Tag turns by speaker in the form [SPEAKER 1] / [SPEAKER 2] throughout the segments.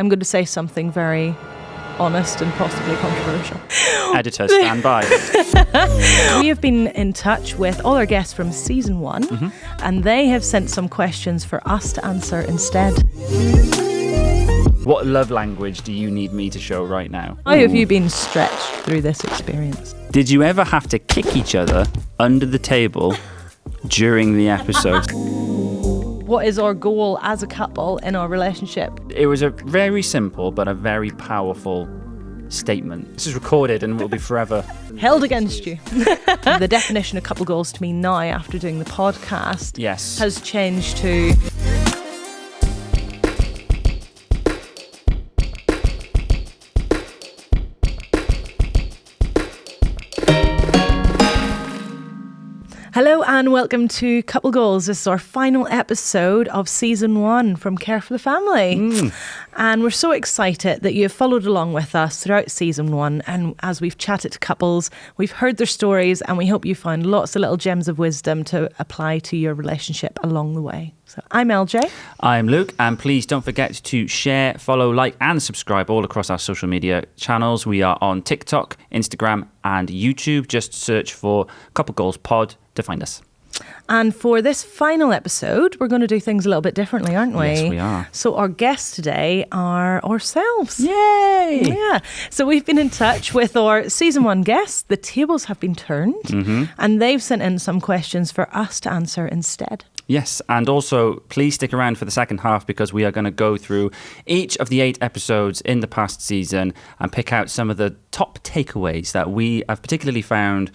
[SPEAKER 1] I'm going to say something very honest and possibly controversial.
[SPEAKER 2] Editor, stand by.
[SPEAKER 1] We have been in touch with all our guests from season 1, and they have sent some questions for us to answer instead.
[SPEAKER 2] What love language do you need me to show right now?
[SPEAKER 1] How have you been stretched through this experience?
[SPEAKER 2] Did you ever have to kick each other under the table during the episode?
[SPEAKER 1] What is our goal as a couple in our relationship?
[SPEAKER 2] It was a very simple but a very powerful statement. This is recorded and will be forever
[SPEAKER 1] held against you. The definition of couple goals to me now, after doing the podcast, has changed to... Hello and welcome to Couple Goals. This is our final episode of season 1 from Care for the Family. And we're so excited that you have followed along with us throughout season 1. And as we've chatted to couples, we've heard their stories, and we hope you find lots of little gems of wisdom to apply to your relationship along the way. So I'm LJ.
[SPEAKER 2] I'm Luke, and please don't forget to share, follow, like and subscribe all across our social media channels. We are on TikTok, Instagram and YouTube. Just search for Couple Goals Pod to find us.
[SPEAKER 1] And for this final episode, we're going to do things a little bit differently, aren't we?
[SPEAKER 2] Yes, we are.
[SPEAKER 1] So our guests today are ourselves.
[SPEAKER 2] Yay!
[SPEAKER 1] Yeah. So we've been in touch with our season 1 guests. The tables have been turned, and they've sent in some questions for us to answer instead.
[SPEAKER 2] Yes, and also please stick around for the second half, because we are going to go through each of the 8 episodes in the past season and pick out some of the top takeaways that we have particularly found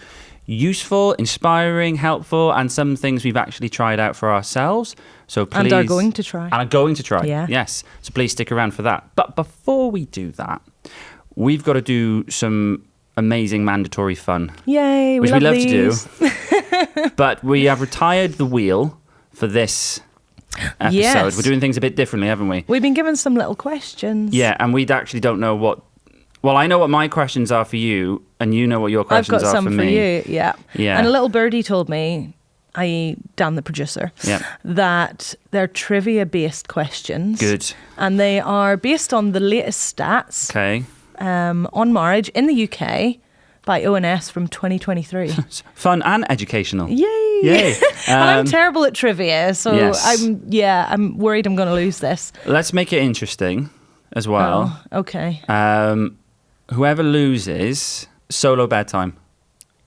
[SPEAKER 2] useful, inspiring, helpful, and some things we've actually tried out for ourselves. So please,
[SPEAKER 1] and are going to try.
[SPEAKER 2] Yeah. Yes. So please stick around for that. But before we do that, we've got to do some amazing mandatory fun.
[SPEAKER 1] Yay,
[SPEAKER 2] which we love
[SPEAKER 1] these.
[SPEAKER 2] to do. But we have retired the wheel for this episode.
[SPEAKER 1] Yes.
[SPEAKER 2] We're doing things a bit differently, haven't we?
[SPEAKER 1] We've been given some little questions.
[SPEAKER 2] Yeah, and we actually don't know what... Well, I know what my questions are for you, and you know what your questions are for me.
[SPEAKER 1] I've got some for you, yeah.
[SPEAKER 2] Yeah.
[SPEAKER 1] And a little birdie told me, i.e. Dan the producer, that they're trivia-based questions.
[SPEAKER 2] Good.
[SPEAKER 1] And they are based on the latest stats on marriage in the UK by ONS from 2023.
[SPEAKER 2] Fun and educational.
[SPEAKER 1] Yay!
[SPEAKER 2] Yay!
[SPEAKER 1] And I'm terrible at trivia, so I'm worried I'm going to lose this.
[SPEAKER 2] Let's make it interesting as well.
[SPEAKER 1] Oh, okay.
[SPEAKER 2] Whoever loses, solo bedtime.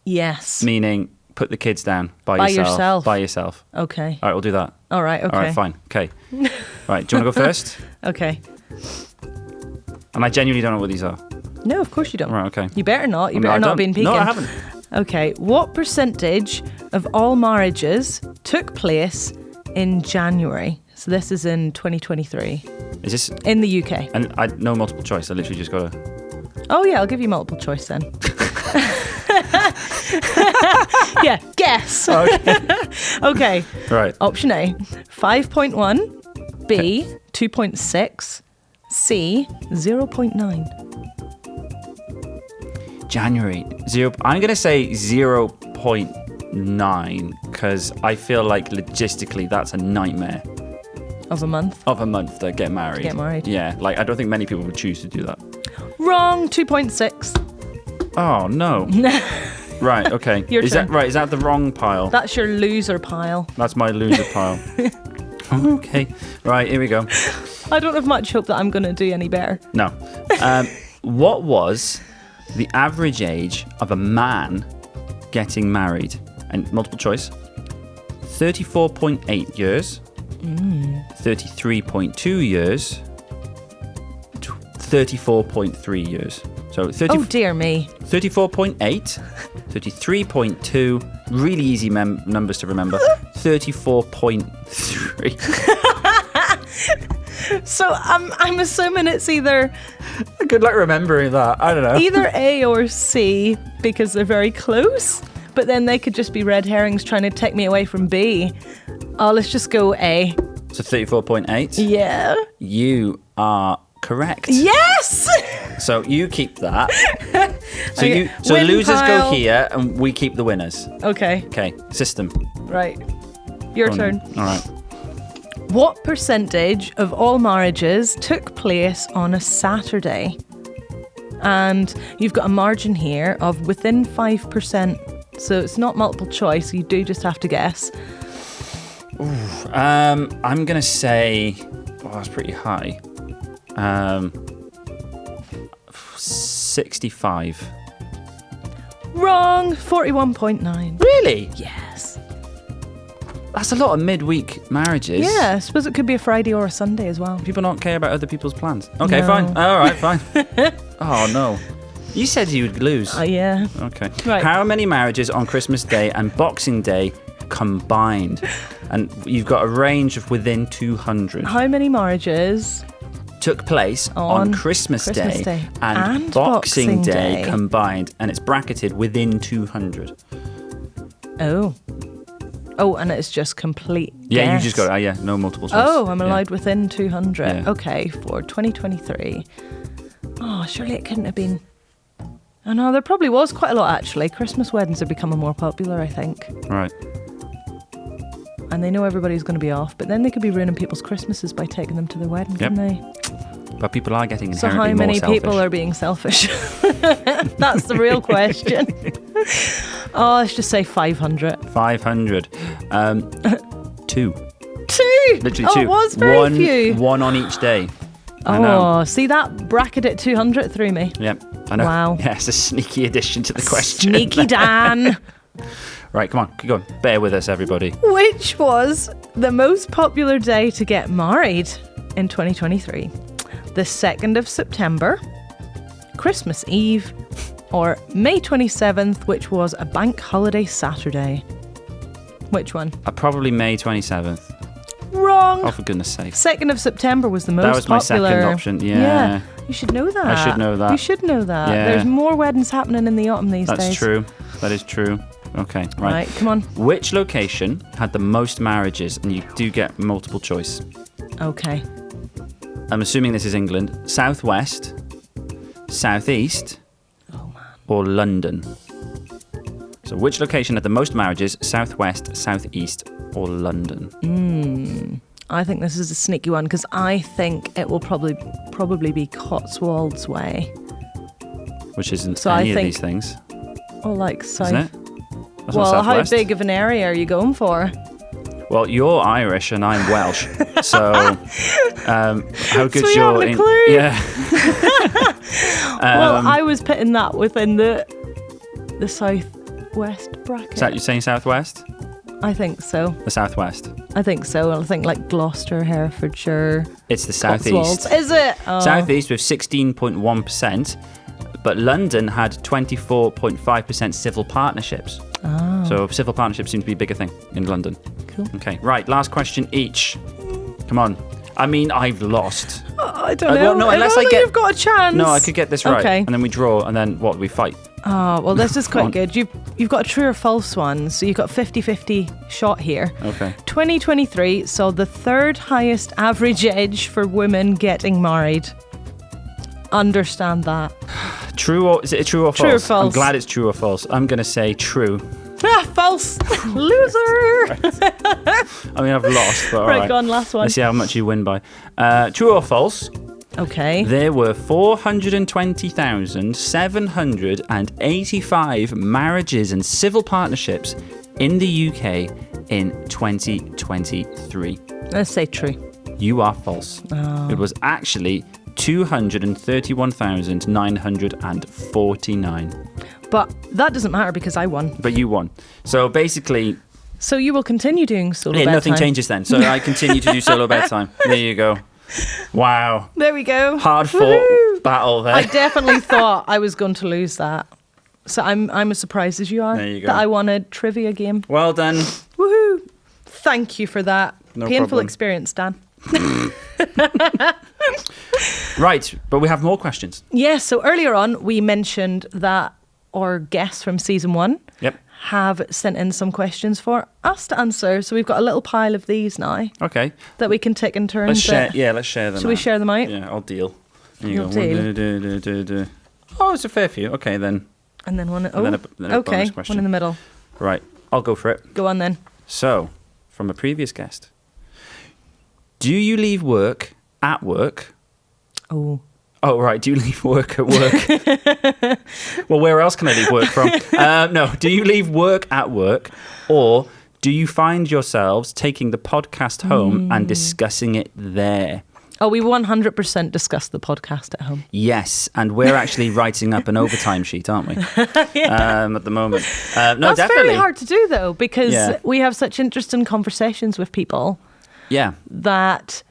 [SPEAKER 1] Yes.
[SPEAKER 2] Meaning, put the kids down by yourself. By yourself.
[SPEAKER 1] Okay.
[SPEAKER 2] All right, we'll do that.
[SPEAKER 1] All right, okay.
[SPEAKER 2] All right, fine. Okay. Right, do you want to go first?
[SPEAKER 1] Okay.
[SPEAKER 2] And I genuinely don't know what these are.
[SPEAKER 1] No, of course you don't.
[SPEAKER 2] Right, okay.
[SPEAKER 1] You better not. You better not be peeking.
[SPEAKER 2] No, I haven't.
[SPEAKER 1] Okay. What percentage of all marriages took place in January? So this is in 2023.
[SPEAKER 2] Is this...
[SPEAKER 1] in the UK.
[SPEAKER 2] And I no multiple choice. I literally just got to...
[SPEAKER 1] Oh, yeah, I'll give you multiple choice then. Yeah, guess.
[SPEAKER 2] Okay.
[SPEAKER 1] Okay.
[SPEAKER 2] Right.
[SPEAKER 1] Option A, 5.1. B, 2.6. C, 0.9.
[SPEAKER 2] January. I'm going to say 0.9, because I feel like logistically that's a nightmare.
[SPEAKER 1] Of a month?
[SPEAKER 2] Of a month to get married.
[SPEAKER 1] To get married.
[SPEAKER 2] Yeah, like I don't think many people would choose to do that.
[SPEAKER 1] Wrong, 2.6.
[SPEAKER 2] Oh, no. Right, okay.
[SPEAKER 1] Your turn.
[SPEAKER 2] That right? Is that the wrong pile?
[SPEAKER 1] That's your loser pile.
[SPEAKER 2] That's my loser pile. Okay. Right, here we go.
[SPEAKER 1] I don't have much hope that I'm going to do any better.
[SPEAKER 2] No. What was the average age of a man getting married? And multiple choice. 34.8 years. 33.2 years. 34.3 years. So 30,
[SPEAKER 1] oh dear me.
[SPEAKER 2] 34.8, 33.2, really easy numbers to remember. 34.3.
[SPEAKER 1] So I'm assuming it's either...
[SPEAKER 2] Good luck remembering that. I don't know.
[SPEAKER 1] Either A or C, because they're very close. But then they could just be red herrings trying to take me away from B. Oh, let's just go A.
[SPEAKER 2] So 34.8?
[SPEAKER 1] Yeah.
[SPEAKER 2] You are correct.
[SPEAKER 1] Yes!
[SPEAKER 2] So you keep that. So
[SPEAKER 1] Okay.
[SPEAKER 2] Losers
[SPEAKER 1] pile.
[SPEAKER 2] go here and we keep the winners.
[SPEAKER 1] Okay.
[SPEAKER 2] Okay, system.
[SPEAKER 1] Right. Your
[SPEAKER 2] Go on
[SPEAKER 1] turn.
[SPEAKER 2] then. All right.
[SPEAKER 1] What percentage of all marriages took place on a Saturday? And you've got a margin here of within 5%. So it's not multiple choice. You do just have to guess.
[SPEAKER 2] I'm going to say... Oh, that's pretty high. 65.
[SPEAKER 1] Wrong. 41.9.
[SPEAKER 2] Really?
[SPEAKER 1] Yes.
[SPEAKER 2] That's a lot of midweek marriages.
[SPEAKER 1] Yeah, I suppose it could be a Friday or a Sunday as well.
[SPEAKER 2] People don't care about other people's plans. Okay,
[SPEAKER 1] No.
[SPEAKER 2] fine. All right, fine. Oh, no. You said you would lose.
[SPEAKER 1] Yeah.
[SPEAKER 2] Okay.
[SPEAKER 1] Right.
[SPEAKER 2] How many marriages on Christmas Day and Boxing Day combined? And you've got a range of within 200.
[SPEAKER 1] How many marriages
[SPEAKER 2] Took place on Christmas Day and Boxing Day combined, and it's bracketed within 200.
[SPEAKER 1] Oh, and it's just complete
[SPEAKER 2] Yeah,
[SPEAKER 1] guess.
[SPEAKER 2] you just got no multiple choice.
[SPEAKER 1] Oh, I'm
[SPEAKER 2] Yeah.
[SPEAKER 1] allowed within 200.
[SPEAKER 2] Yeah.
[SPEAKER 1] Okay, for 2023. Oh, surely it couldn't have been... Oh no, there probably was quite a lot actually. Christmas weddings are becoming more popular, I think.
[SPEAKER 2] Right.
[SPEAKER 1] And they know everybody's going to be off, but then they could be ruining people's Christmases by taking them to their wedding,
[SPEAKER 2] Yep.
[SPEAKER 1] couldn't they?
[SPEAKER 2] But people are getting
[SPEAKER 1] So
[SPEAKER 2] inherently
[SPEAKER 1] how many
[SPEAKER 2] more selfish.
[SPEAKER 1] people are being selfish? That's the real question. Oh, let's just say 500.
[SPEAKER 2] 500. 2.
[SPEAKER 1] 2!
[SPEAKER 2] Literally
[SPEAKER 1] Oh,
[SPEAKER 2] 2.
[SPEAKER 1] it was very few.
[SPEAKER 2] One on each day. I know.
[SPEAKER 1] Oh, see that bracket at 200 threw me.
[SPEAKER 2] Yep, I know.
[SPEAKER 1] Wow.
[SPEAKER 2] Yeah, it's a sneaky addition to the question.
[SPEAKER 1] Sneaky Dan.
[SPEAKER 2] Right, come on, keep going. Bear with us, everybody.
[SPEAKER 1] Which was the most popular day to get married in 2023? The 2nd of September, Christmas Eve, or May 27th, which was a bank holiday Saturday? Which one?
[SPEAKER 2] Probably May 27th.
[SPEAKER 1] Wrong.
[SPEAKER 2] Oh, for goodness sake.
[SPEAKER 1] 2nd of September was the most
[SPEAKER 2] That was my
[SPEAKER 1] popular.
[SPEAKER 2] second option, yeah.
[SPEAKER 1] You should know that.
[SPEAKER 2] I should know that.
[SPEAKER 1] You should know that.
[SPEAKER 2] Yeah.
[SPEAKER 1] There's more weddings happening in the autumn these days.
[SPEAKER 2] That's true. That is true. Okay, right.
[SPEAKER 1] Right, come on.
[SPEAKER 2] Which location had the most marriages? And you do get multiple choice.
[SPEAKER 1] Okay.
[SPEAKER 2] I'm assuming this is England. Southwest, Southeast, or London? So which location had the most marriages? Southwest, Southeast, or London?
[SPEAKER 1] I think this is a sneaky one because I think it will probably be Cotswolds way.
[SPEAKER 2] Which isn't
[SPEAKER 1] So I
[SPEAKER 2] any of
[SPEAKER 1] think-
[SPEAKER 2] these things,
[SPEAKER 1] Or like south.
[SPEAKER 2] isn't it? That's not
[SPEAKER 1] Well, how
[SPEAKER 2] Southwest.
[SPEAKER 1] big of an area are you going for?
[SPEAKER 2] Well, you're Irish and I'm Welsh, so how good's
[SPEAKER 1] we
[SPEAKER 2] your
[SPEAKER 1] haven't a clue.
[SPEAKER 2] Yeah.
[SPEAKER 1] Well, I was putting that within the southwest bracket.
[SPEAKER 2] Is that you saying Southwest?
[SPEAKER 1] I think so.
[SPEAKER 2] The Southwest.
[SPEAKER 1] I think so. I think like Gloucester, Herefordshire,
[SPEAKER 2] It's the
[SPEAKER 1] Cotswolds.
[SPEAKER 2] Southeast.
[SPEAKER 1] Is it? Oh.
[SPEAKER 2] Southeast with 16.1%, but London had 24.5% civil partnerships.
[SPEAKER 1] Oh.
[SPEAKER 2] So civil partnerships seem to be a bigger thing in London.
[SPEAKER 1] Cool.
[SPEAKER 2] Okay, right, last question each. Come on. I mean, I've lost.
[SPEAKER 1] I don't know.
[SPEAKER 2] well, no,
[SPEAKER 1] If
[SPEAKER 2] unless I
[SPEAKER 1] only
[SPEAKER 2] get-
[SPEAKER 1] you've got a chance.
[SPEAKER 2] No, I could get this right.
[SPEAKER 1] Okay.
[SPEAKER 2] And then we draw, and then what, we fight?
[SPEAKER 1] Oh, well, this is
[SPEAKER 2] Go on.
[SPEAKER 1] quite good. You've got a true or false one, so you've got 50-50 shot here.
[SPEAKER 2] Okay.
[SPEAKER 1] 2023 saw the third highest average age for women getting married. Understand that.
[SPEAKER 2] True or, is it a true or false?
[SPEAKER 1] True or false?
[SPEAKER 2] I'm glad it's true or false. I'm going to say true.
[SPEAKER 1] False. Loser.
[SPEAKER 2] I mean, I've lost, but all
[SPEAKER 1] Right,
[SPEAKER 2] right.
[SPEAKER 1] go on, last one.
[SPEAKER 2] Let's see how much you win by. True or false?
[SPEAKER 1] Okay.
[SPEAKER 2] There were 420,785 marriages and civil partnerships in the UK in 2023.
[SPEAKER 1] Let's say true.
[SPEAKER 2] You are false.
[SPEAKER 1] Oh.
[SPEAKER 2] It was actually 231,949.
[SPEAKER 1] But that doesn't matter because I won.
[SPEAKER 2] But you won. So basically,
[SPEAKER 1] So you will continue doing solo
[SPEAKER 2] yeah, nothing
[SPEAKER 1] bedtime.
[SPEAKER 2] changes then. So I continue to do solo bedtime. There you go. Wow.
[SPEAKER 1] There we go.
[SPEAKER 2] Hard fought
[SPEAKER 1] Woohoo.
[SPEAKER 2] battle there.
[SPEAKER 1] I definitely thought I was going to lose that. So I'm as surprised as you are
[SPEAKER 2] There you go.
[SPEAKER 1] that I won a trivia game.
[SPEAKER 2] Well done.
[SPEAKER 1] Woohoo! Thank you for that.
[SPEAKER 2] No
[SPEAKER 1] Painful
[SPEAKER 2] problem.
[SPEAKER 1] experience, Dan.
[SPEAKER 2] Right, but we have more questions.
[SPEAKER 1] Yes, so earlier on we mentioned that our guests from season 1
[SPEAKER 2] Yep.
[SPEAKER 1] have sent in some questions for us to answer. So we've got a little pile of these now
[SPEAKER 2] Okay.
[SPEAKER 1] that we can take in turns.
[SPEAKER 2] Let's share. Yeah, let's share them.
[SPEAKER 1] Should we
[SPEAKER 2] out.
[SPEAKER 1] share them out?
[SPEAKER 2] Yeah, I'll deal. There
[SPEAKER 1] You'll
[SPEAKER 2] you go.
[SPEAKER 1] deal.
[SPEAKER 2] Oh, it's a fair few. Okay, then.
[SPEAKER 1] And then one.
[SPEAKER 2] And then a
[SPEAKER 1] okay,
[SPEAKER 2] bonus question.
[SPEAKER 1] one in the middle.
[SPEAKER 2] Right, I'll go for it.
[SPEAKER 1] Go on then.
[SPEAKER 2] So, from a previous guest, Do you leave work at work?
[SPEAKER 1] Oh.
[SPEAKER 2] Oh, right. Do you leave work at work? Well, where else can I leave work from? No. Do you leave work at work, or do you find yourselves taking the podcast home and discussing it there?
[SPEAKER 1] Oh, we 100% discuss the podcast at home.
[SPEAKER 2] Yes, and we're actually writing up an overtime sheet, aren't we? At the moment. No,
[SPEAKER 1] That's
[SPEAKER 2] definitely.
[SPEAKER 1] very hard to do, though, because we have such interesting conversations with people that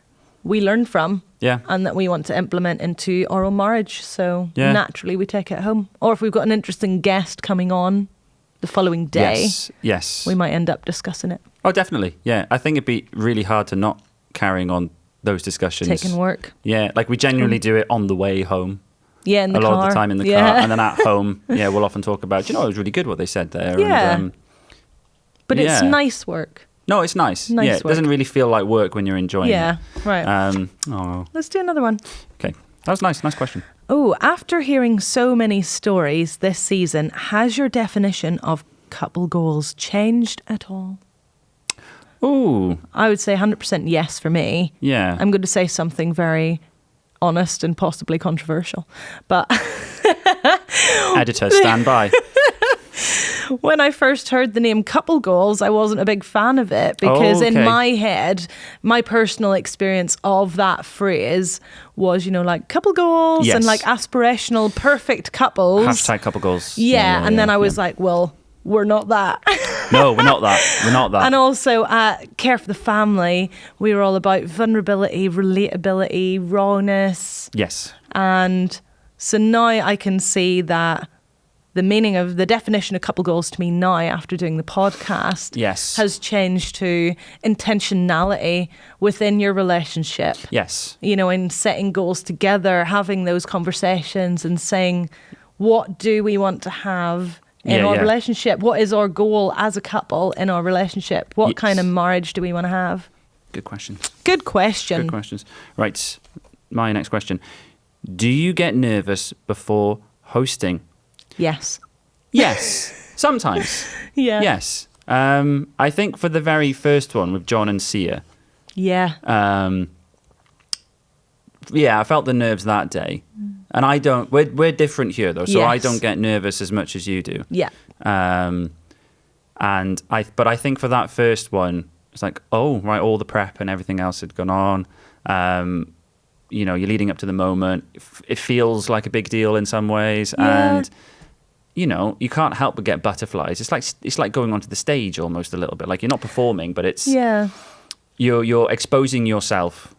[SPEAKER 1] we learn from and that we want to implement into our own marriage. So naturally we take it home. Or if we've got an interesting guest coming on the following day,
[SPEAKER 2] yes,
[SPEAKER 1] we might end up discussing it.
[SPEAKER 2] Oh, definitely. Yeah, I think it'd be really hard to not carrying on those discussions.
[SPEAKER 1] Taking work.
[SPEAKER 2] Yeah, like we genuinely do it on the way home.
[SPEAKER 1] Yeah, in the car.
[SPEAKER 2] A lot of the time in the car. And then at home, we'll often talk about, it was really good what they said there.
[SPEAKER 1] Yeah.
[SPEAKER 2] And,
[SPEAKER 1] but it's nice work.
[SPEAKER 2] No, it's nice. It doesn't really feel like work when you're enjoying it.
[SPEAKER 1] Yeah, right. Let's do another one.
[SPEAKER 2] Okay, that was nice. Nice question.
[SPEAKER 1] Oh, after hearing so many stories this season, has your definition of couple goals changed at all?
[SPEAKER 2] Ooh.
[SPEAKER 1] I would say 100% yes for me.
[SPEAKER 2] Yeah.
[SPEAKER 1] I'm going to say something very honest and possibly controversial. But
[SPEAKER 2] Editor, stand by.
[SPEAKER 1] When I first heard the name couple goals, I wasn't a big fan of it because in my head, my personal experience of that phrase was, like couple goals and like aspirational perfect couples.
[SPEAKER 2] Hashtag couple goals.
[SPEAKER 1] And then I was like, well, we're not that.
[SPEAKER 2] No, we're not that. We're not that.
[SPEAKER 1] And also at Care for the Family, we were all about vulnerability, relatability, rawness.
[SPEAKER 2] Yes.
[SPEAKER 1] And so now I can see that the meaning of the definition of couple goals to me now after doing the podcast has changed to intentionality within your relationship.
[SPEAKER 2] Yes.
[SPEAKER 1] In setting goals together, having those conversations and saying, what do we want to have in our relationship? What is our goal as a couple in our relationship? What kind of marriage do we want to have?
[SPEAKER 2] Good question.
[SPEAKER 1] Good question.
[SPEAKER 2] Good questions. Right. My next question. Do you get nervous before hosting?
[SPEAKER 1] Yes.
[SPEAKER 2] Yes. Sometimes.
[SPEAKER 1] Yeah.
[SPEAKER 2] Yes. I think for the very first one with John and Sia.
[SPEAKER 1] Yeah.
[SPEAKER 2] I felt the nerves that day. And I don't, we're different here though, so I don't get nervous as much as you do.
[SPEAKER 1] Yeah.
[SPEAKER 2] But I think for that first one, it's like, oh, right, all the prep and everything else had gone on. You're leading up to the moment. It feels like a big deal in some ways.
[SPEAKER 1] Yeah.
[SPEAKER 2] And, you can't help but get butterflies. It's like going onto the stage almost a little bit. Like you're not performing, but it's, you're exposing yourself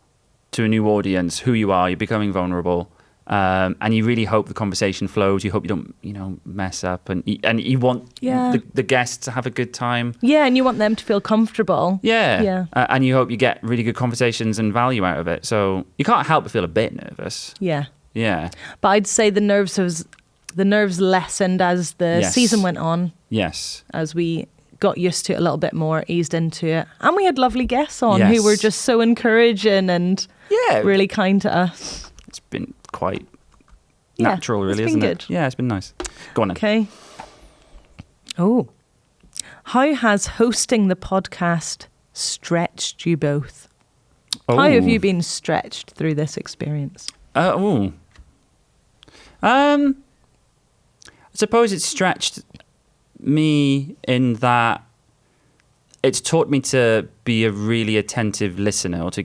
[SPEAKER 2] to a new audience, who you are, you're becoming vulnerable. And you really hope the conversation flows. You hope you don't, mess up, and you want the guests to have a good time. Yeah,
[SPEAKER 1] and you want them to feel comfortable.
[SPEAKER 2] Yeah. And you hope you get really good conversations and value out of it. So you can't help but feel a bit nervous.
[SPEAKER 1] Yeah.
[SPEAKER 2] Yeah.
[SPEAKER 1] But I'd say the nerves lessened as the season went on.
[SPEAKER 2] Yes.
[SPEAKER 1] As we got used to it a little bit more, eased into it, and we had lovely guests on who were just so encouraging and really kind to us.
[SPEAKER 2] It's been quite natural, really, isn't it? Yeah, it's been nice. Go on then.
[SPEAKER 1] Okay. Oh. How has hosting the podcast stretched you both? How have you been stretched through this experience?
[SPEAKER 2] I suppose it's stretched me in that it's taught me to be a really attentive listener, or to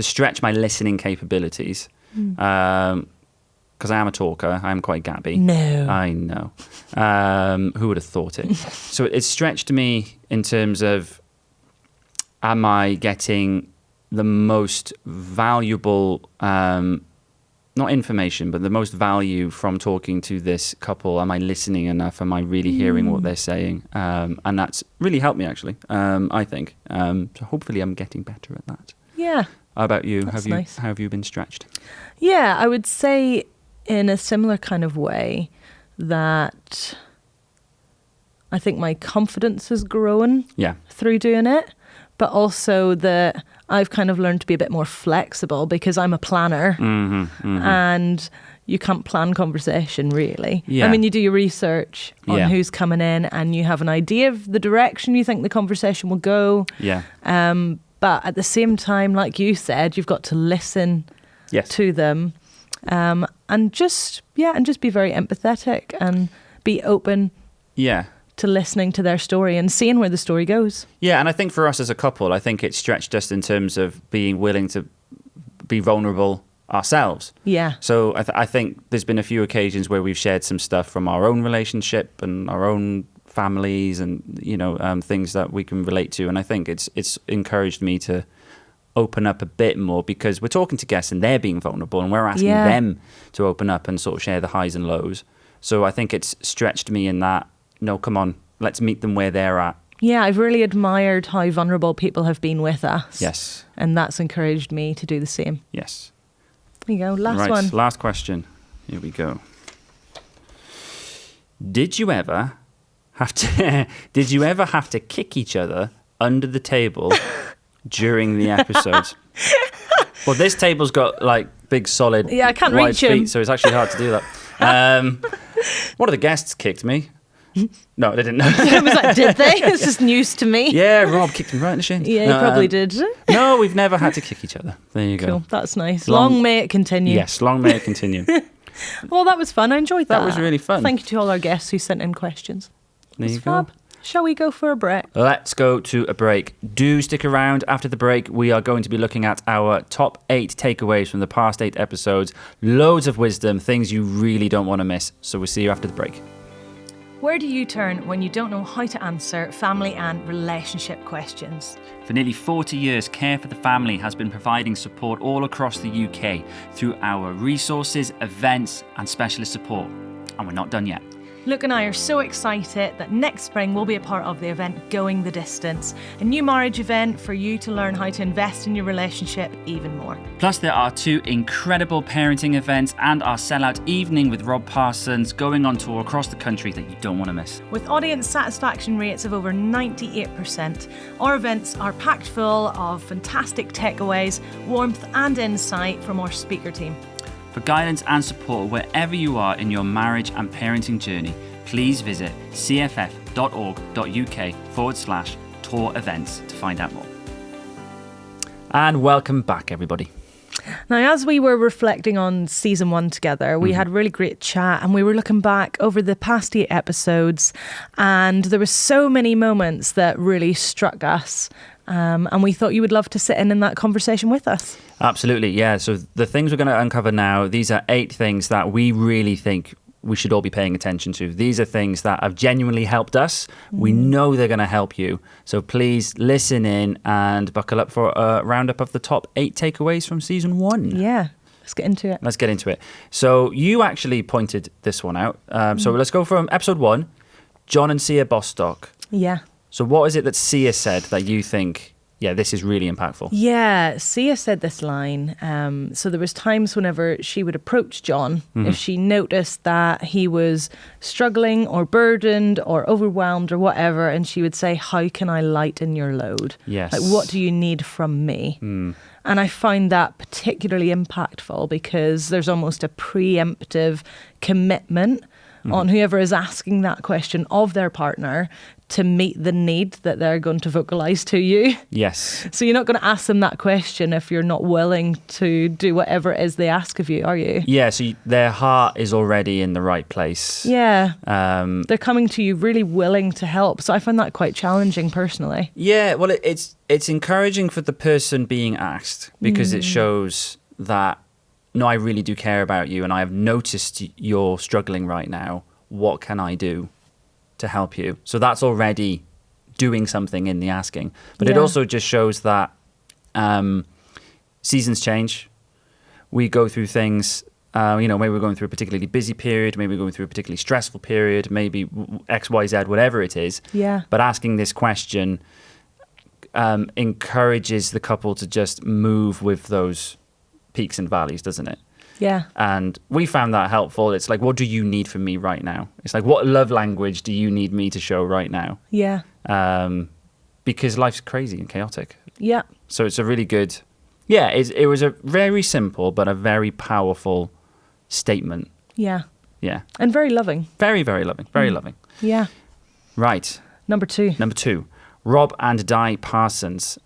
[SPEAKER 2] stretch my listening capabilities. Because I am a talker. I am quite gabby.
[SPEAKER 1] No.
[SPEAKER 2] I know. Who would have thought it? So it's stretched me in terms of, am I getting the most valuable, not information, but the most value from talking to this couple? Am I listening enough? Am I really hearing what they're saying? And that's really helped me, actually, I think. So hopefully I'm getting better at that.
[SPEAKER 1] Yeah.
[SPEAKER 2] How about you?
[SPEAKER 1] That's
[SPEAKER 2] How have you been stretched?
[SPEAKER 1] Yeah, I would say in a similar kind of way that I think my confidence has grown through doing it, but also that I've kind of learned to be a bit more flexible because I'm a planner and you can't plan conversation really.
[SPEAKER 2] Yeah.
[SPEAKER 1] I mean, you do your research on who's coming in and you have an idea of the direction you think the conversation will go.
[SPEAKER 2] Yeah.
[SPEAKER 1] But at the same time, like you said, you've got to listen to them, and just be very empathetic and be open to listening to their story and seeing where the story goes.
[SPEAKER 2] Yeah, and I think for us as a couple, I think it stretched us in terms of being willing to be vulnerable ourselves.
[SPEAKER 1] Yeah.
[SPEAKER 2] So I think there's been a few occasions where we've shared some stuff from our own relationship and our own families and, things that we can relate to. And I think it's encouraged me to open up a bit more because we're talking to guests and they're being vulnerable and we're asking them to open up and sort of share the highs and lows. So I think it's stretched me in that, no, come on, let's meet them where they're at.
[SPEAKER 1] Yeah, I've really admired how vulnerable people have been with us.
[SPEAKER 2] Yes.
[SPEAKER 1] And that's encouraged me to do the same.
[SPEAKER 2] Yes.
[SPEAKER 1] There you go, last
[SPEAKER 2] right,
[SPEAKER 1] one.
[SPEAKER 2] Last question. Here we go. Did you ever have to kick each other under the table during the episodes? Well, this table's got like big solid
[SPEAKER 1] I can't
[SPEAKER 2] wide
[SPEAKER 1] reach
[SPEAKER 2] feet,
[SPEAKER 1] him.
[SPEAKER 2] so it's actually hard to do that. One of the guests kicked me. No, they didn't.
[SPEAKER 1] I was like, did they? It's just news to me.
[SPEAKER 2] Yeah, Rob kicked me right in the shins.
[SPEAKER 1] Yeah, he probably did.
[SPEAKER 2] No, we've never had to kick each other. There you go.
[SPEAKER 1] Cool, that's nice. Long may it continue.
[SPEAKER 2] Yes, long may it continue.
[SPEAKER 1] Well, that was fun. I enjoyed that.
[SPEAKER 2] That was really fun.
[SPEAKER 1] Thank you to all our guests who sent in questions.
[SPEAKER 2] There you
[SPEAKER 1] fab.
[SPEAKER 2] go.
[SPEAKER 1] Shall we go for a break?
[SPEAKER 2] Let's go to a break. Do stick around. After the break, we are going to be looking at our top 8 takeaways from the past 8 episodes. Loads of wisdom, things you really don't want to miss. So we'll see you after the break.
[SPEAKER 1] Where do you turn when you don't know how to answer family and relationship questions?
[SPEAKER 2] For nearly 40 years, Care for the Family has been providing support all across the UK through our resources, events and specialist support. And we're not done yet.
[SPEAKER 1] Luke and I are so excited that next spring we'll be a part of the event Going the Distance, a new marriage event for you to learn how to invest in your relationship even more.
[SPEAKER 2] Plus, there are 2 incredible parenting events and our sellout evening with Rob Parsons going on tour across the country that you don't want to miss.
[SPEAKER 1] With audience satisfaction rates of over 98%, our events are packed full of fantastic takeaways, warmth and insight from our speaker team.
[SPEAKER 2] For guidance and support wherever you are in your marriage and parenting journey, please visit cff.org.uk/tour events to find out more. And welcome back, everybody.
[SPEAKER 1] Now, as we were reflecting on season 1 together, we had a really great chat and we were looking back over the past 8 episodes and there were so many moments that really struck us. And we thought you would love to sit in that conversation with us. Absolutely, yeah. So the things we're going to uncover now, these are 8 things that we really think we should all be paying attention to. These are things that have genuinely helped us. We know they're going to help you. So please listen in and buckle up for a roundup of the top 8 takeaways from season 1. Yeah. Let's get into it. So you actually pointed this one out. So let's go from episode 1, John and Sia Bostock. Yeah. So what is it that Sia said that you think, yeah, this is really impactful? Yeah, Sia said this line. So there was times whenever she would approach John, if she noticed that he was struggling or burdened or overwhelmed or whatever, and she would say, how can I lighten your load? Yes. Like, what do you need from me? And I find that particularly impactful because there's almost a preemptive commitment on whoever is asking that question of their partner to meet the need that they're going to vocalise to you. Yes. So you're not going to ask them that question if you're not willing to do whatever it is they ask of you, are you? Yeah, so their heart is already in the right place. Yeah. They're coming to you really willing to help. So I find that quite challenging personally. Yeah, well, it's encouraging for the person being asked because it shows that, no, I really do care about you and I have noticed you're struggling right now. What can I do to help you? So that's already doing something in the asking. But it also just shows that seasons change. We go through things, maybe we're going through a particularly busy period, maybe we're going through a particularly stressful period, maybe X, Y, Z, whatever it is. Yeah. But asking this question encourages the couple to just move with those peaks and valleys, doesn't it? Yeah. And we found that helpful. It's like, what do you need from me right now? It's like, what love language do you need me to show right now? Yeah. Because life's crazy and chaotic. Yeah. So it's a really good, it was a very simple but a very powerful statement. Yeah. Yeah. And very loving. Very, very loving. Very loving. Yeah. Right. Number 2. Rob and Di Parsons.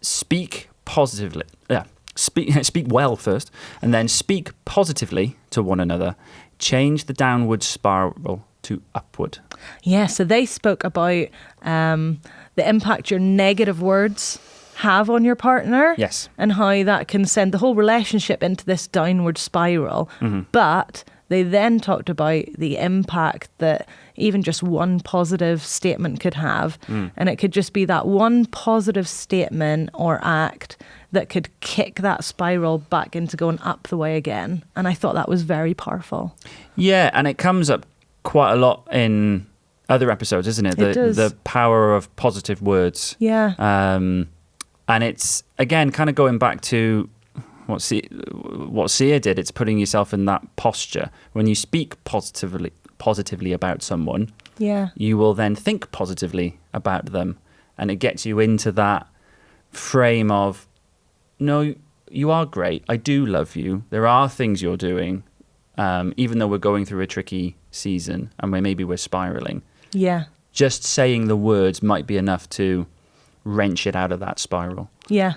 [SPEAKER 2] speak positively. Yeah, speak well first, and then speak positively to one another. Change the downward spiral to upward.
[SPEAKER 1] Yeah, so they spoke about the impact your negative words have on your partner.
[SPEAKER 2] Yes.
[SPEAKER 1] And how that can send the whole relationship into this downward spiral. But they then talked about the impact that even just one positive statement could have. And it could just be that one positive statement or act that could kick that spiral back into going up the way again. And I thought that was very powerful.
[SPEAKER 2] Yeah, and it comes up quite a lot in other episodes, isn't it?
[SPEAKER 1] It does.
[SPEAKER 2] The power of positive words.
[SPEAKER 1] Yeah.
[SPEAKER 2] And it's, again, kind of going back to what Sia did. It's putting yourself in that posture. When you speak positively about someone,
[SPEAKER 1] Yeah.
[SPEAKER 2] you will then think positively about them. And it gets you into that frame of, no, you are great. I do love you. There are things you're doing, even though we're going through a tricky season and maybe we're spiraling.
[SPEAKER 1] Yeah.
[SPEAKER 2] Just saying the words might be enough to wrench it out of that spiral.
[SPEAKER 1] Yeah.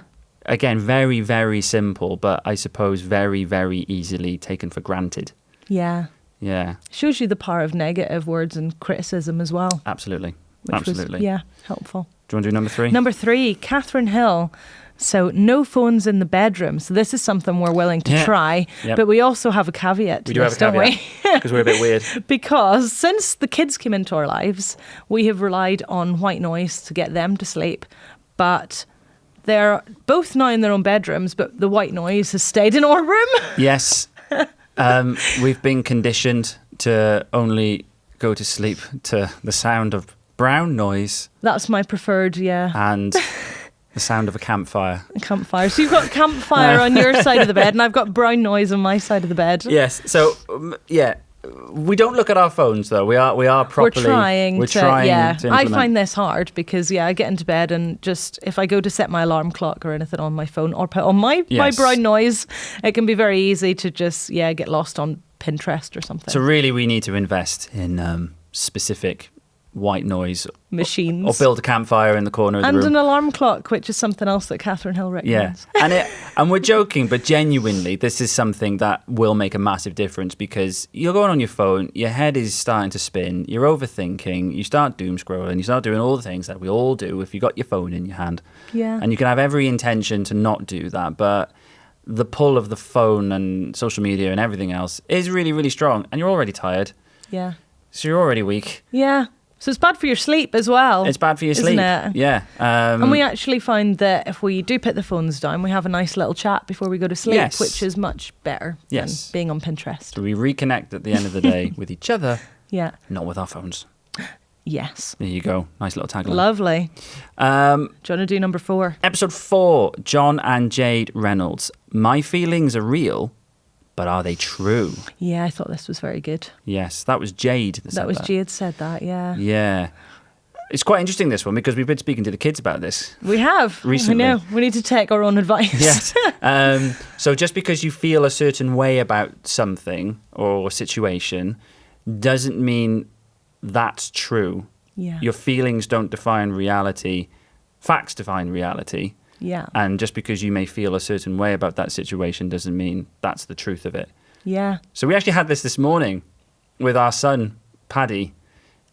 [SPEAKER 2] Again, very, very simple, but I suppose very, very easily taken for granted.
[SPEAKER 1] Yeah.
[SPEAKER 2] Yeah,
[SPEAKER 1] Shows you the power of negative words and criticism as well.
[SPEAKER 2] absolutely.
[SPEAKER 1] Which
[SPEAKER 2] Absolutely.
[SPEAKER 1] was, yeah, helpful.
[SPEAKER 2] Do you want to do number 3?
[SPEAKER 1] Number 3, Catherine Hill. So no phones in the bedroom. So this is something we're willing to
[SPEAKER 2] Yeah.
[SPEAKER 1] try.
[SPEAKER 2] Yep.
[SPEAKER 1] But we also have a caveat to
[SPEAKER 2] We do
[SPEAKER 1] this,
[SPEAKER 2] have a
[SPEAKER 1] don't
[SPEAKER 2] caveat because we're a bit weird.
[SPEAKER 1] we? Because since the kids came into our lives, we have relied on white noise to get them to sleep. But they're both now in their own bedrooms, but the white noise has stayed in our room.
[SPEAKER 2] Yes. We've been conditioned to only go to sleep to the sound of brown noise
[SPEAKER 1] That's my preferred, yeah,
[SPEAKER 2] and the sound of a campfire.
[SPEAKER 1] campfire. So you've got campfire on your side of the bed, and I've got brown noise on my side of the bed.
[SPEAKER 2] Yes. So, yeah. We don't look at our phones, though. We are properly...
[SPEAKER 1] We're trying
[SPEAKER 2] to
[SPEAKER 1] I
[SPEAKER 2] implement.
[SPEAKER 1] find this hard because, I get into bed and just, if I go to set my alarm clock or anything on my phone or put on my
[SPEAKER 2] Yes.
[SPEAKER 1] brown noise, it can be very easy to just, get lost on Pinterest or something.
[SPEAKER 2] So really, we need to invest in specific white noise
[SPEAKER 1] Machines.
[SPEAKER 2] or build a campfire in the corner of the
[SPEAKER 1] And
[SPEAKER 2] room.
[SPEAKER 1] an alarm clock, which is something else that Catherine Hill
[SPEAKER 2] Yeah,
[SPEAKER 1] recommends.
[SPEAKER 2] and we're joking, but genuinely, this is something that will make a massive difference because you're going on your phone, your head is starting to spin, you're overthinking, you start doom scrolling, you start doing all the things that we all do if you got your phone in your hand.
[SPEAKER 1] Yeah.
[SPEAKER 2] And you can have every intention to not do that, but the pull of the phone and social media and everything else is really, really strong, and you're already tired,
[SPEAKER 1] Yeah.
[SPEAKER 2] so you're already weak.
[SPEAKER 1] Yeah. So it's bad for your sleep as well.
[SPEAKER 2] It's bad for your
[SPEAKER 1] isn't
[SPEAKER 2] sleep.
[SPEAKER 1] it?
[SPEAKER 2] Yeah.
[SPEAKER 1] And we actually find that if we do put the phones down, we have a nice little chat before we go to sleep,
[SPEAKER 2] Yes.
[SPEAKER 1] which is much better
[SPEAKER 2] Yes.
[SPEAKER 1] than being on Pinterest.
[SPEAKER 2] So we reconnect at the end of the day with each other,
[SPEAKER 1] Yeah.
[SPEAKER 2] not with our phones.
[SPEAKER 1] Yes.
[SPEAKER 2] There you go. Nice little tagline.
[SPEAKER 1] Lovely. Do you want to do number 4?
[SPEAKER 2] Episode 4, John and Jade Reynolds. My feelings are real, but are they true?
[SPEAKER 1] Yeah, I thought this was very good.
[SPEAKER 2] Yes, that was Jade that said
[SPEAKER 1] That was Jade said that, yeah.
[SPEAKER 2] Yeah. It's quite interesting, this one, because we've been speaking to the kids about this.
[SPEAKER 1] We have.
[SPEAKER 2] Recently.
[SPEAKER 1] I know. We need to take our own advice.
[SPEAKER 2] Yes. So just because you feel a certain way about something or situation doesn't mean that's true.
[SPEAKER 1] Yeah.
[SPEAKER 2] Your feelings don't define reality. Facts define reality.
[SPEAKER 1] Yeah.
[SPEAKER 2] And just because you may feel a certain way about that situation doesn't mean that's the truth of it.
[SPEAKER 1] Yeah.
[SPEAKER 2] So we actually had this morning with our son, Paddy,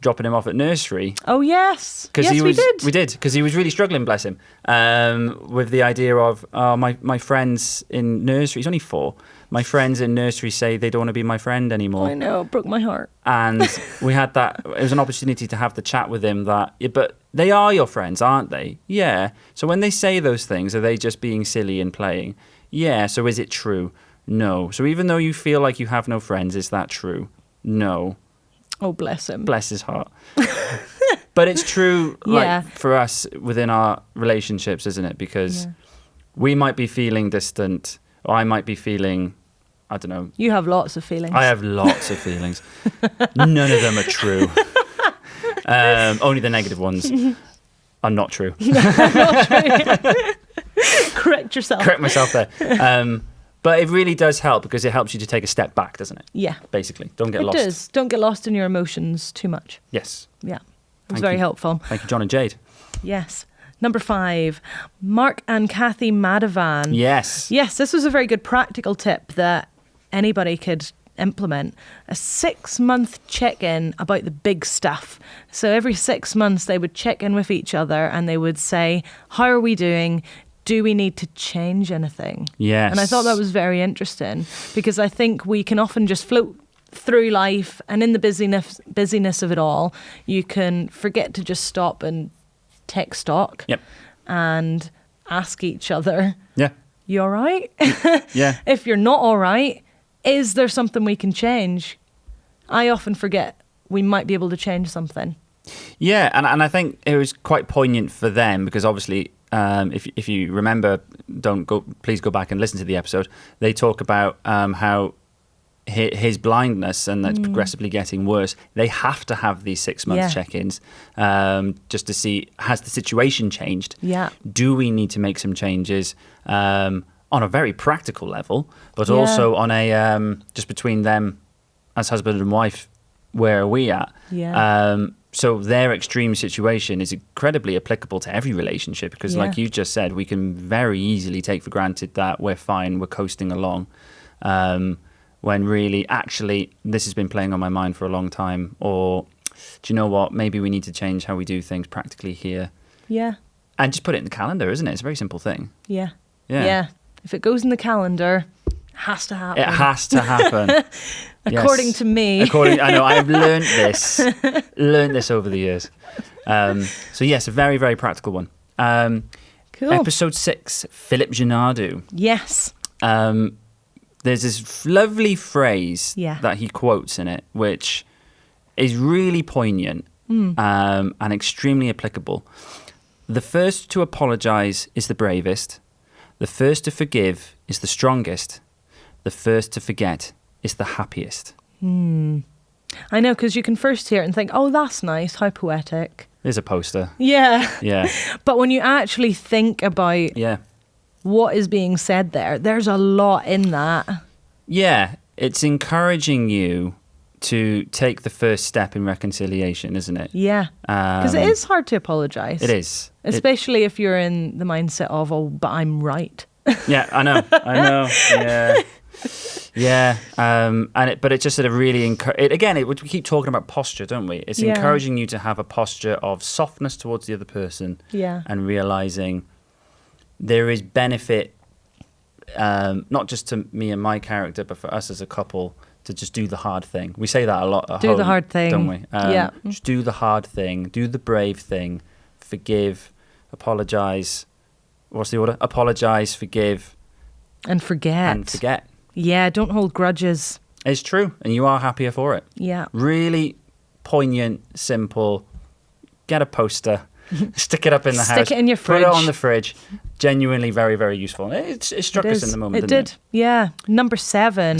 [SPEAKER 2] dropping him off at nursery.
[SPEAKER 1] Oh, yes. Yes,
[SPEAKER 2] we
[SPEAKER 1] we did.
[SPEAKER 2] We did, because he was really struggling, bless him, with the idea of, my friends in nursery, he's only 4, my friends in nursery say they don't want to be my friend anymore.
[SPEAKER 1] I know. It broke my heart.
[SPEAKER 2] And we had that, it was an opportunity to have the chat with him that, yeah, but they are your friends, aren't they? Yeah. So when they say those things, are they just being silly and playing? Yeah. So is it true? No. So even though you feel like you have no friends, is that true? No.
[SPEAKER 1] Oh, bless him.
[SPEAKER 2] Bless his heart. But it's true,
[SPEAKER 1] Yeah.
[SPEAKER 2] for us within our relationships, isn't it? Because
[SPEAKER 1] Yeah.
[SPEAKER 2] we might be feeling distant, or I might be feeling, I don't know.
[SPEAKER 1] You have lots of feelings.
[SPEAKER 2] I have lots of feelings. None of them are true. Only the negative ones are not true.
[SPEAKER 1] Correct yourself.
[SPEAKER 2] Correct myself there. But it really does help because it helps you to take a step back, doesn't it?
[SPEAKER 1] Yeah.
[SPEAKER 2] Basically, don't get
[SPEAKER 1] It
[SPEAKER 2] lost.
[SPEAKER 1] does. Don't get lost in your emotions too much.
[SPEAKER 2] Yes.
[SPEAKER 1] Yeah. It was
[SPEAKER 2] Thank
[SPEAKER 1] very
[SPEAKER 2] you.
[SPEAKER 1] helpful.
[SPEAKER 2] Thank you, John and Jade.
[SPEAKER 1] Yes. Number 5, Mark and Kathy Madavan.
[SPEAKER 2] Yes.
[SPEAKER 1] Yes, this was a very good practical tip that anybody could implement. A 6-month check-in about the big stuff. So every 6 months they would check in with each other and they would say, how are we doing? Do we need to change anything?
[SPEAKER 2] Yes.
[SPEAKER 1] And I thought that was very interesting because I think we can often just float through life, and in the busyness of it all, you can forget to just stop and take stock.
[SPEAKER 2] Yep.
[SPEAKER 1] And ask each other,
[SPEAKER 2] Yeah.
[SPEAKER 1] you all right?
[SPEAKER 2] Yeah.
[SPEAKER 1] If you're not all right, is there something we can change? I often forget we might be able to change something.
[SPEAKER 2] Yeah, and I think it was quite poignant for them because obviously, if you remember, please go back and listen to the episode. They talk about how his blindness and that's progressively getting worse. They have to have these 6-month check-ins just to see, has the situation changed?
[SPEAKER 1] Yeah.
[SPEAKER 2] Do we need to make some changes on a very practical level, but also on a just between them as husband and wife, where are we at?
[SPEAKER 1] Yeah.
[SPEAKER 2] So their extreme situation is incredibly applicable to every relationship because like you just said, we can very easily take for granted that we're fine, we're coasting along. When really, actually, this has been playing on my mind for a long time. Or, do you know what? Maybe we need to change how we do things practically here.
[SPEAKER 1] Yeah.
[SPEAKER 2] And just put it in the calendar, isn't it? It's a very simple thing.
[SPEAKER 1] Yeah.
[SPEAKER 2] Yeah.
[SPEAKER 1] Yeah. If it goes in the calendar, it has to happen.
[SPEAKER 2] It has to happen.
[SPEAKER 1] According to me.
[SPEAKER 2] I know, I've learned this over the years. So yes, a very, very practical one.
[SPEAKER 1] Cool.
[SPEAKER 2] Episode 6, Philip Janadu.
[SPEAKER 1] Yes.
[SPEAKER 2] There's this lovely phrase that he quotes in it, which is really poignant and extremely applicable. The first to apologise is the bravest. The first to forgive is the strongest. The first to forget is the happiest.
[SPEAKER 1] I know, because you can first hear it and think, oh, that's nice, how poetic.
[SPEAKER 2] There's a poster.
[SPEAKER 1] Yeah.
[SPEAKER 2] Yeah.
[SPEAKER 1] But when you actually think about what is being said there, there's a lot in that.
[SPEAKER 2] Yeah, it's encouraging you to take the first step in reconciliation, isn't it?
[SPEAKER 1] Yeah. Because it is hard to apologise.
[SPEAKER 2] It is.
[SPEAKER 1] Especially if you're in the mindset of, oh, but I'm right.
[SPEAKER 2] Yeah, I know. Yeah. Yeah. But it just sort of really, we keep talking about posture, don't we? It's encouraging you to have a posture of softness towards the other person and realising there is benefit, not just to me and my character, but for us as a couple, to just do the hard thing. We say that a lot at home,
[SPEAKER 1] the hard thing,
[SPEAKER 2] don't we? Just do the hard thing, do the brave thing, forgive, apologise. What's the order? Apologise, forgive.
[SPEAKER 1] And forget. Yeah, don't hold grudges.
[SPEAKER 2] It's true, and you are happier for it.
[SPEAKER 1] Yeah.
[SPEAKER 2] Really poignant, simple. Get a poster, stick it up in the house.
[SPEAKER 1] Stick it in your fridge.
[SPEAKER 2] Put it on the fridge. Genuinely very, very useful. It struck us in the moment, didn't it?
[SPEAKER 1] Yeah. Number 7.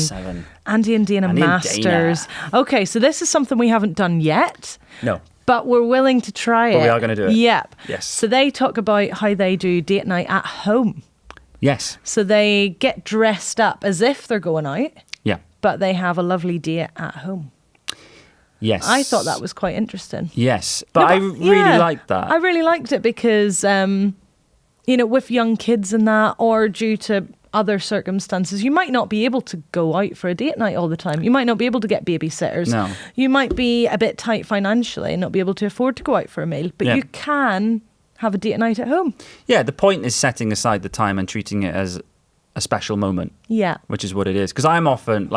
[SPEAKER 1] Andy and Dana Masters. Okay, so this is something we haven't done yet.
[SPEAKER 2] No.
[SPEAKER 1] But we're willing to try it.
[SPEAKER 2] But we are going to do it.
[SPEAKER 1] Yep.
[SPEAKER 2] Yes.
[SPEAKER 1] So they talk about how they do date night at home.
[SPEAKER 2] Yes.
[SPEAKER 1] So they get dressed up as if they're going out.
[SPEAKER 2] Yeah.
[SPEAKER 1] But they have a lovely date at home.
[SPEAKER 2] Yes.
[SPEAKER 1] I thought that was quite interesting.
[SPEAKER 2] Yes. But I really liked that.
[SPEAKER 1] I really liked it because, with young kids and that, or due to other circumstances, you might not be able to go out for a date night all the time. You might not be able to get babysitters.
[SPEAKER 2] No.
[SPEAKER 1] You might be a bit tight financially and not be able to afford to go out for a meal. But you can have a date night at home. Yeah,
[SPEAKER 2] the point is setting aside the time and treating it as a special moment.
[SPEAKER 1] Yeah.
[SPEAKER 2] Which is what it is. Because I'm often,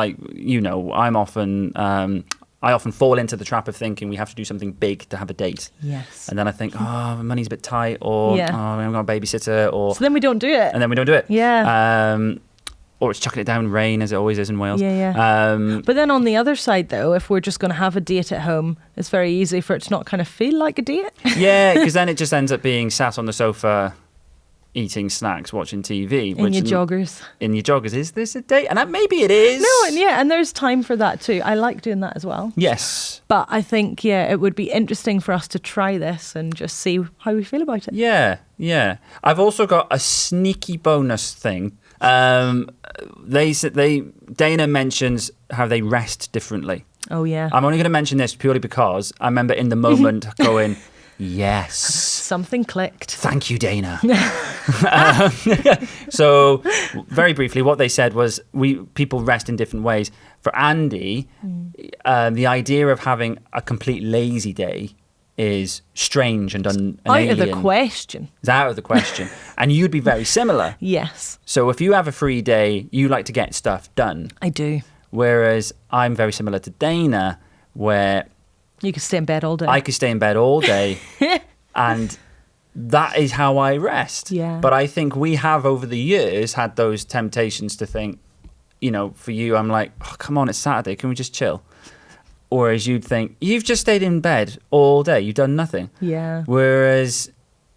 [SPEAKER 2] I often fall into the trap of thinking we have to do something big to have a date.
[SPEAKER 1] Yes.
[SPEAKER 2] And then I think, money's a bit tight, or we haven't got a babysitter, or...
[SPEAKER 1] So then we don't do it.
[SPEAKER 2] And then we don't do it.
[SPEAKER 1] Yeah.
[SPEAKER 2] Or it's chucking it down in rain, as it always is in Wales.
[SPEAKER 1] Yeah. But then on the other side, though, if we're just going to have a date at home, it's very easy for it to not kind of feel like a date.
[SPEAKER 2] Yeah, because then it just ends up being sat on the sofa, eating snacks, watching TV.
[SPEAKER 1] In your joggers.
[SPEAKER 2] In your joggers. Is this a date? And maybe it is.
[SPEAKER 1] No, and there's time for that too. I like doing that as well.
[SPEAKER 2] Yes.
[SPEAKER 1] But I think, it would be interesting for us to try this and just see how we feel about it.
[SPEAKER 2] Yeah. I've also got a sneaky bonus thing. Dana mentions how they rest differently.
[SPEAKER 1] Oh, yeah.
[SPEAKER 2] I'm only going to mention this purely because I remember in the moment going, Yes.
[SPEAKER 1] Something clicked.
[SPEAKER 2] Thank you, Dana. So, very briefly, what they said was people rest in different ways. For Andy, the idea of having a complete lazy day is strange and
[SPEAKER 1] out of the question.
[SPEAKER 2] It's out of the question. And you'd be very similar.
[SPEAKER 1] Yes.
[SPEAKER 2] So if you have a free day, you like to get stuff done.
[SPEAKER 1] I do.
[SPEAKER 2] Whereas I'm very similar to Dana, where
[SPEAKER 1] you could stay in bed all day.
[SPEAKER 2] I could stay in bed all day. And that is how I rest.
[SPEAKER 1] Yeah.
[SPEAKER 2] But I think we have over the years had those temptations to think, for you, I'm like, oh, come on, it's Saturday. Can we just chill? Whereas you'd think, you've just stayed in bed all day. You've done nothing.
[SPEAKER 1] Yeah.
[SPEAKER 2] Whereas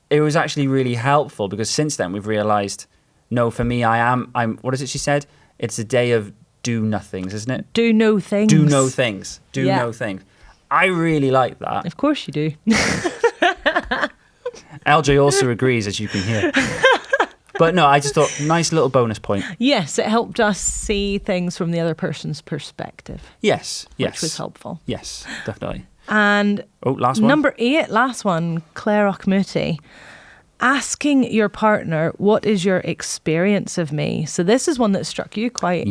[SPEAKER 2] it was actually really helpful because since then we've realised, no, for me, I'm, what is it she said? It's a day of do nothings, isn't it?
[SPEAKER 1] Do no things.
[SPEAKER 2] Do no things. Do no things. I really like that.
[SPEAKER 1] Of course you do.
[SPEAKER 2] LJ also agrees, as you can hear. But no, I just thought, nice little bonus point.
[SPEAKER 1] Yes, it helped us see things from the other person's perspective.
[SPEAKER 2] Yes.
[SPEAKER 1] Which was helpful.
[SPEAKER 2] Yes, definitely.
[SPEAKER 1] And
[SPEAKER 2] last one.
[SPEAKER 1] Number 8, last one, Claire Ochmuti. Asking your partner, what is your experience of me? So this is one that struck you quite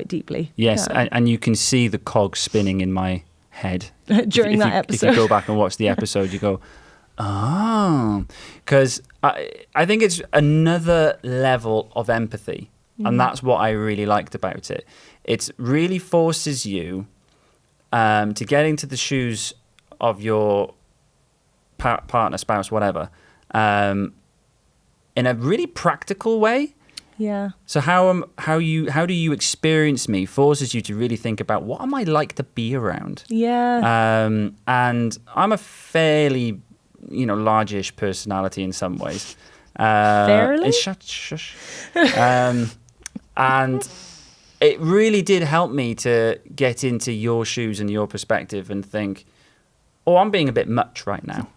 [SPEAKER 1] deeply.
[SPEAKER 2] Yes,
[SPEAKER 1] Yeah.
[SPEAKER 2] and you can see the cogs spinning in my head.
[SPEAKER 1] During that episode.
[SPEAKER 2] If you go back and watch the episode, you go, oh, because I think it's another level of empathy. And that's what I really liked about it. It really forces you to get into the shoes of your partner, spouse, whatever, in a really practical way.
[SPEAKER 1] Yeah.
[SPEAKER 2] So how do you experience me forces you to really think about what am I like to be around.
[SPEAKER 1] Yeah.
[SPEAKER 2] And I'm a fairly largish personality in some ways.
[SPEAKER 1] Fairly?
[SPEAKER 2] Shush. And it really did help me to get into your shoes and your perspective and think, oh, I'm being a bit much right now.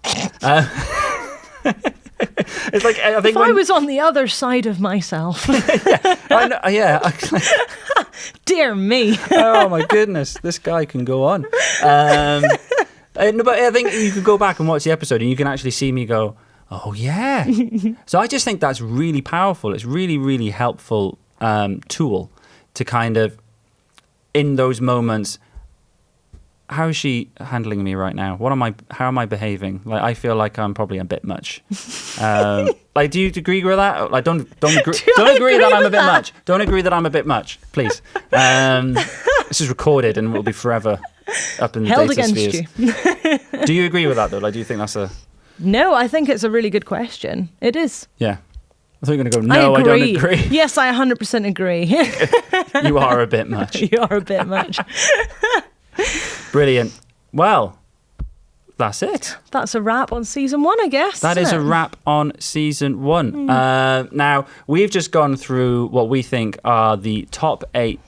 [SPEAKER 2] It's like I think
[SPEAKER 1] I was on the other side of myself. Dear me.
[SPEAKER 2] Oh my goodness, this guy can go on. No, but I think you could go back and watch the episode and you can actually see me go, oh yeah. So I just think that's really powerful. It's really, really helpful tool to kind of, in those moments, how is she handling me right now? How am I behaving? Like, I feel like I'm probably a bit much. Like, do you agree with that? Like, don't agree that I'm a bit much. Don't agree that I'm a bit much, please. This is recorded and will be forever up in the
[SPEAKER 1] held
[SPEAKER 2] data
[SPEAKER 1] against
[SPEAKER 2] spheres.
[SPEAKER 1] you.
[SPEAKER 2] Do you agree with that though? Like, do you think that's a?
[SPEAKER 1] No, I think it's a really good question. It is.
[SPEAKER 2] Yeah. I thought you were going to go, no, I don't agree.
[SPEAKER 1] Yes, I 100% agree.
[SPEAKER 2] You are a bit much.
[SPEAKER 1] You are a bit much.
[SPEAKER 2] Brilliant. Well, that's it.
[SPEAKER 1] That's a wrap on season 1, I guess.
[SPEAKER 2] That is a wrap on season 1. Now, we've just gone through what we think are the top 8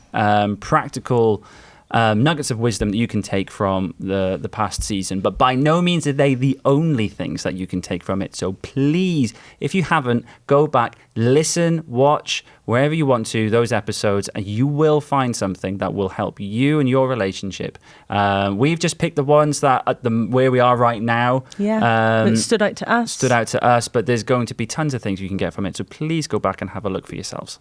[SPEAKER 2] practical nuggets of wisdom that you can take from the past season, but by no means are they the only things that you can take from it. So please, if you haven't, go back, listen, watch, wherever you want to, those episodes, and you will find something that will help you and your relationship. We've just picked the ones that at where we are right now.
[SPEAKER 1] Yeah, that stood out to us.
[SPEAKER 2] But there's going to be tons of things you can get from it. So please go back and have a look for yourselves.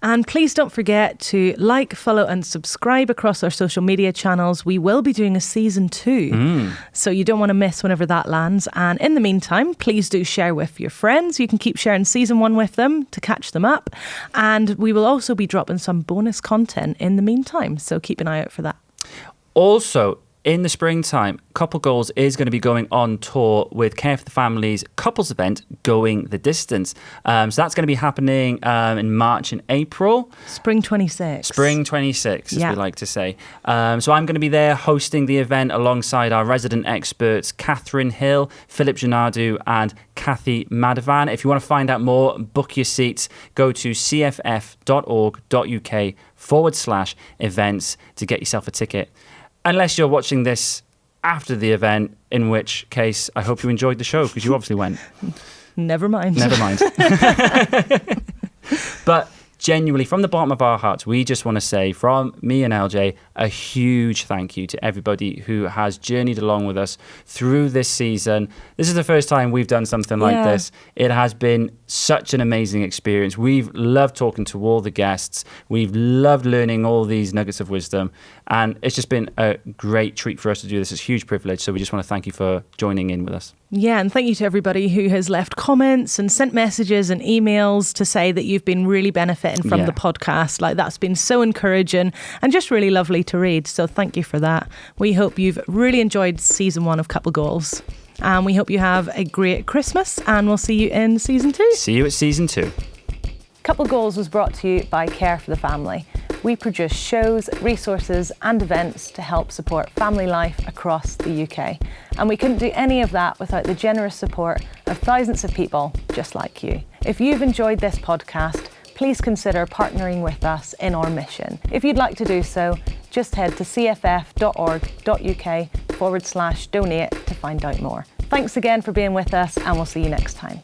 [SPEAKER 1] And please don't forget to like, follow and subscribe across our social media channels. We will be doing a season 2. So you don't want to miss whenever that lands. And in the meantime, please do share with your friends. You can keep sharing season 1 with them to catch them up. And we will also be dropping some bonus content in the meantime. So keep an eye out for that.
[SPEAKER 2] Also, in the springtime, Couple Goals is going to be going on tour with Care for the Family's couples event, Going the Distance. So that's going to be happening in March and April.
[SPEAKER 1] Spring 26.
[SPEAKER 2] Spring 26, as we like to say. So I'm going to be there hosting the event alongside our resident experts, Catherine Hill, Philip Janadu and Kathy Madavan. If you want to find out more, book your seats. Go to cff.org.uk/events to get yourself a ticket. Unless you're watching this after the event, in which case I hope you enjoyed the show because you obviously went.
[SPEAKER 1] Never mind.
[SPEAKER 2] Never mind. But genuinely, from the bottom of our hearts, we just want to say, from me and LJ, a huge thank you to everybody who has journeyed along with us through this season. This is the first time we've done something like this. It has been such an amazing experience. We've loved talking to all the guests. We've loved learning all these nuggets of wisdom. And it's just been a great treat for us to do this. It's a huge privilege. So we just want to thank you for joining in with us.
[SPEAKER 1] Yeah, and thank you to everybody who has left comments and sent messages and emails to say that you've been really benefiting from the podcast. Like, that's been so encouraging and just really lovely to read. So thank you for that. We hope you've really enjoyed season 1 of Couple Goals. And we hope you have a great Christmas, and we'll see you in season 2.
[SPEAKER 2] See you at season 2.
[SPEAKER 1] Couple Goals was brought to you by Care for the Family. We produce shows, resources and events to help support family life across the UK. And we couldn't do any of that without the generous support of thousands of people just like you. If you've enjoyed this podcast, please consider partnering with us in our mission. If you'd like to do so, just head to cff.org.uk/donate to find out more. Thanks again for being with us, and we'll see you next time.